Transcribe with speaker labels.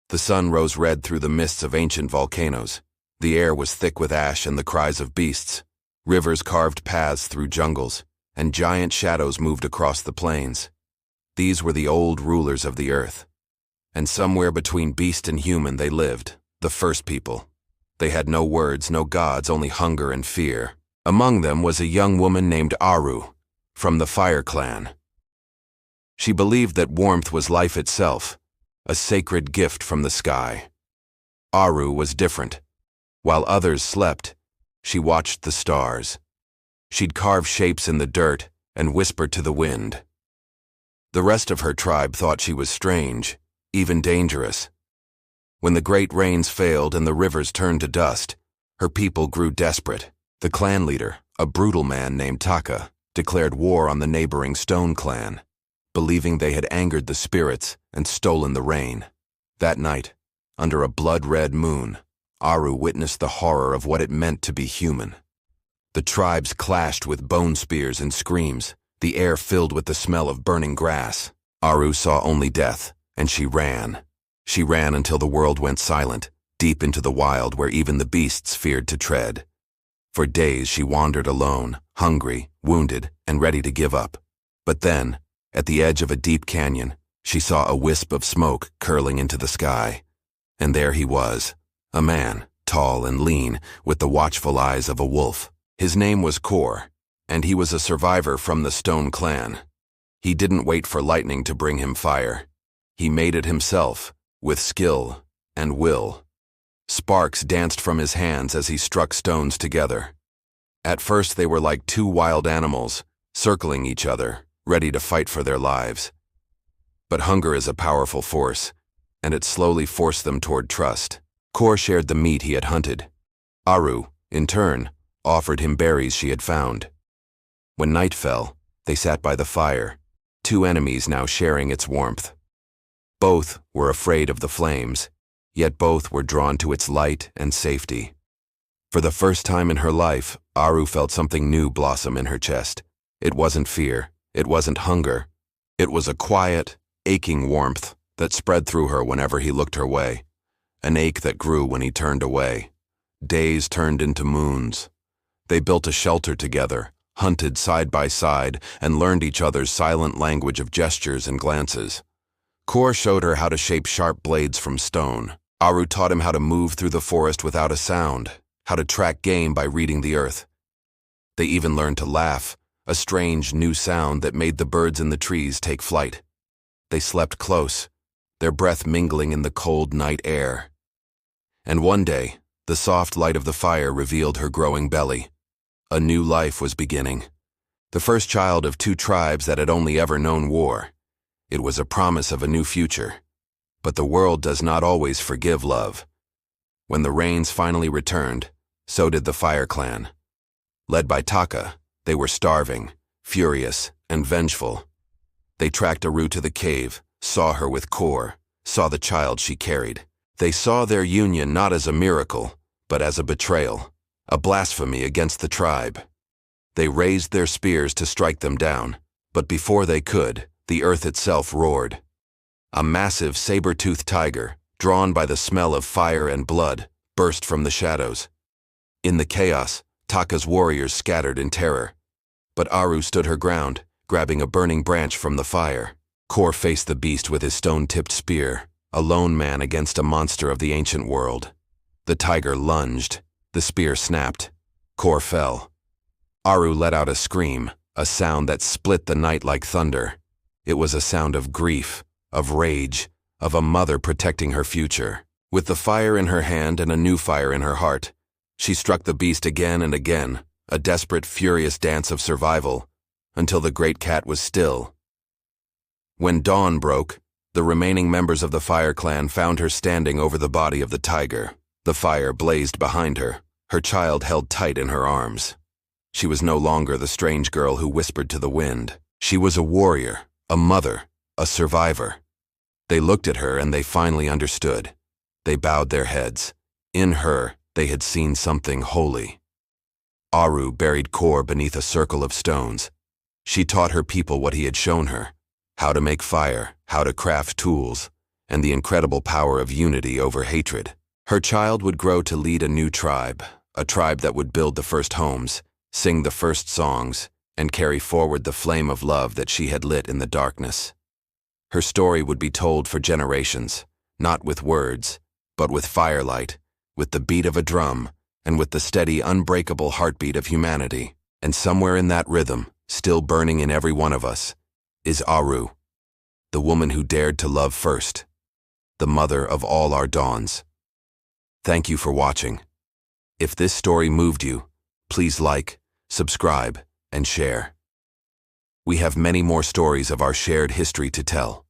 Speaker 1: The sun rose red through the mists of ancient volcanoes. The air was thick with ash and the cries of beasts. Rivers carved paths through jungles, and giant shadows moved across the plains. These were the old rulers of the earth. And somewhere between beast and human they lived, the first people. They had no words, no gods, only hunger and fear. Among them was a young woman named Aru, from the Fire clan. She believed that warmth was life itself, a sacred gift from the sky. Aru was different. While others slept, she watched the stars. She'd carve shapes in the dirt and whisper to the wind. The rest of her tribe thought she was strange, even dangerous. When the great rains failed and the rivers turned to dust, her people grew desperate. The clan leader, a brutal man named Taka, declared war on the neighboring Stone clan, believing they had angered the spirits and stolen the rain. That night, under a blood-red moon, Aru witnessed the horror of what it meant to be human. The tribes clashed with bone spears and screams, the air filled with the smell of burning grass. Aru saw only death, and she ran. She ran until the world went silent, deep into the wild where even the beasts feared to tread. For days she wandered alone, hungry, wounded, and ready to give up. But then, at the edge of a deep canyon, she saw a wisp of smoke curling into the sky. And there he was, a man, tall and lean, with the watchful eyes of a wolf. His name was Kor, and he was a survivor from the Stone clan. He didn't wait for lightning to bring him fire. He made it himself, with skill and will. Sparks danced from his hands as he struck stones together. At first they were like two wild animals, circling each other, ready to fight for their lives. But hunger is a powerful force, and it slowly forced them toward trust. Kor shared the meat he had hunted. Aru, in turn, offered him berries she had found. When night fell, they sat by the fire, two enemies now sharing its warmth. Both were afraid of the flames, yet both were drawn to its light and safety. For the first time in her life, Aru felt something new blossom in her chest. It wasn't fear, it wasn't hunger. It was a quiet, aching warmth that spread through her whenever he looked her way. An ache that grew when he turned away. Days turned into moons. They built a shelter together, hunted side by side, and learned each other's silent language of gestures and glances. Kor showed her how to shape sharp blades from stone. Aru taught him how to move through the forest without a sound, how to track game by reading the earth. They even learned to laugh, a strange new sound that made the birds in the trees take flight. They slept close, their breath mingling in the cold night air. And one day, the soft light of the fire revealed her growing belly. A new life was beginning. The first child of two tribes that had only ever known war. It was a promise of a new future. But the world does not always forgive love. When the rains finally returned, so did the Fire clan. Led by Taka, they were starving, furious, and vengeful. They tracked Aru to the cave, saw her with Kor, saw the child she carried. They saw their union not as a miracle, but as a betrayal, a blasphemy against the tribe. They raised their spears to strike them down, but before they could, the earth itself roared. A massive saber-toothed tiger, drawn by the smell of fire and blood, burst from the shadows. In the chaos, Taka's warriors scattered in terror. But Aru stood her ground, grabbing a burning branch from the fire. Kor faced the beast with his stone-tipped spear, a lone man against a monster of the ancient world. The tiger lunged. The spear snapped. Kor fell. Aru let out a scream, a sound that split the night like thunder. It was a sound of grief, of rage, of a mother protecting her future. With the fire in her hand and a new fire in her heart, she struck the beast again and again, a desperate, furious dance of survival, until the great cat was still. When dawn broke, the remaining members of the Fire clan found her standing over the body of the tiger. The fire blazed behind her, her child held tight in her arms. She was no longer the strange girl who whispered to the wind. She was a warrior, a mother, a survivor. They looked at her and they finally understood. They bowed their heads. In her, they had seen something holy. Aru buried Kor beneath a circle of stones. She taught her people what he had shown her, how to make fire, how to craft tools, and the incredible power of unity over hatred. Her child would grow to lead a new tribe, a tribe that would build the first homes, sing the first songs, and carry forward the flame of love that she had lit in the darkness. Her story would be told for generations, not with words, but with firelight, with the beat of a drum, and with the steady, unbreakable heartbeat of humanity. And somewhere in that rhythm, still burning in every one of us, is Aru, the woman who dared to love first, the mother of all our dawns. Thank you for watching. If this story moved you, please like, subscribe, and share. We have many more stories of our shared history to tell.